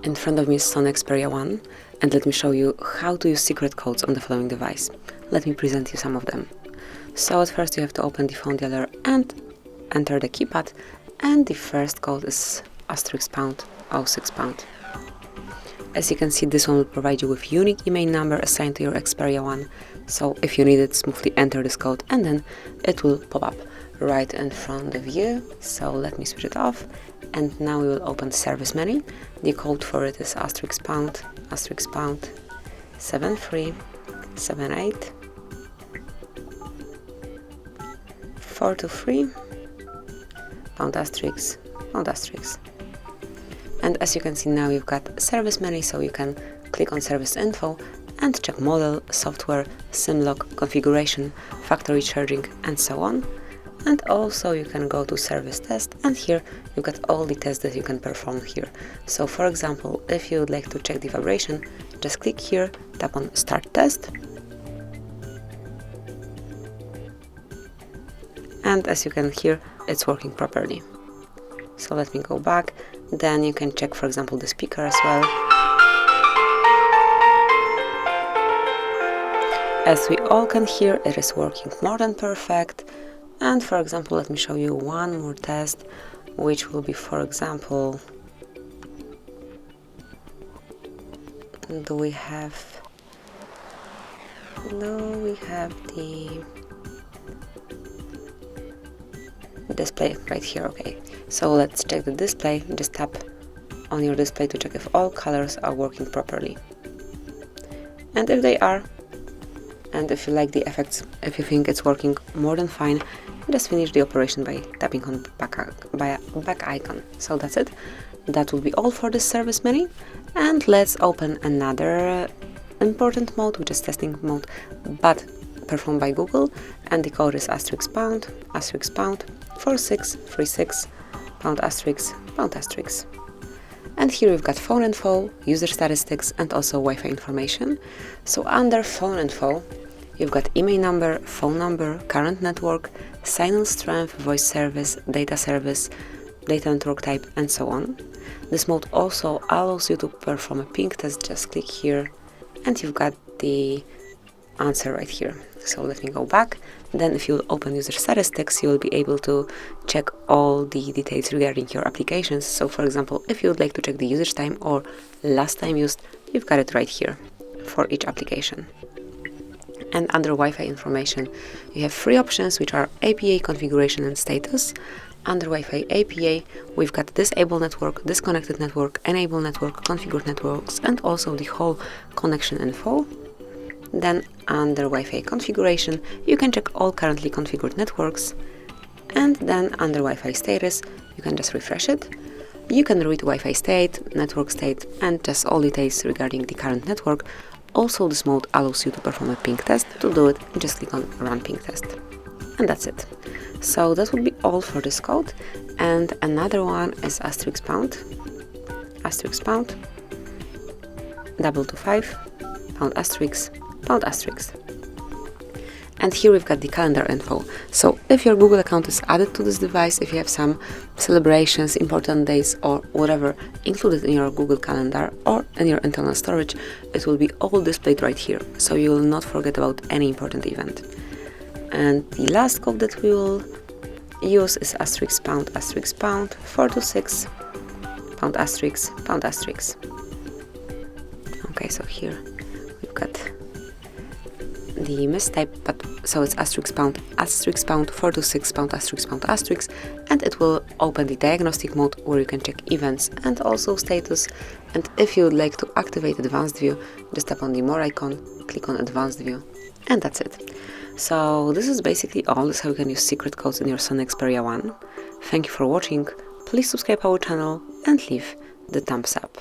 In front of me is SONY Xperia 1, and let me show you how to use secret codes on the following device. Let me present you some of them. So at first you have to open the phone dialer and enter the keypad, and the first code is *## 06#. As you can see, this one will provide you with unique email number assigned to your Xperia 1, so if you need it, smoothly enter this code and then it will pop up right in front of you. So let me switch it off, and now we will open service menu. The code for it is *## 7378 423 ###. And as you can see, now you've got service menu, so you can click on service info and check model, software, SIM lock, configuration, factory charging, and so on. And also you can go to service test, and here you've got all the tests that you can perform here. So for example, if you would like to check the vibration, just click here, tap on start test. And as you can hear, it's working properly. So let me go back. Then you can check, for example, the speaker as well. As we all can hear, it is working more than perfect. And for example, let me show you one more test, which will be, for example, do we have the display right here. Okay, so let's check the display. Just tap on your display to check if all colors are working properly, and if they are, and if you like the effects, if you think it's working more than fine, just finish the operation by tapping on back icon. So that's it. That will be all for this service menu, and let's open another important mode, which is testing mode, but performed by Google, and the code is *## 4636 ###. And here we've got phone info, user statistics, and also Wi-Fi information. So under phone info, you've got email number, phone number, current network, signal strength, voice service, data network type, and so on. This mode also allows you to perform a ping test. Just click here, and you've got the answer right here. So let me go back. Then if you open user statistics, you will be able to check all the details regarding your applications. So for example, if you would like to check the usage time or last time used, you've got it right here for each application. And under Wi-Fi information, you have three options, which are APA, configuration, and status. Under Wi-Fi APA, we've got disable network, disconnected network, enable network, configured networks, and also the whole connection info. Then under Wi-Fi configuration, you can check all currently configured networks. And then under Wi-Fi status, you can just refresh it. You can read Wi-Fi state, network state, and just all details regarding the current network. Also, this mode allows you to perform a ping test. To do it, just click on run ping test. And that's it. So that would be all for this code. And another one is *## 225 ###. And here we've got the calendar info. So if your Google account is added to this device, if you have some celebrations, important days, or whatever included in your Google Calendar or in your internal storage, it will be all displayed right here, so you will not forget about any important event. And the last code that we will use is *## 426 *##. Okay, so here we've got the mistype, but so it's *## 426 *##, and it will open the diagnostic mode where you can check events and also status. And if you would like to activate advanced view, just tap on the more icon, click on advanced view, and that's it. So this is basically all. This is how you can use secret codes in your SONY Xperia 1. Thank you for watching. Please subscribe our channel and leave the thumbs up.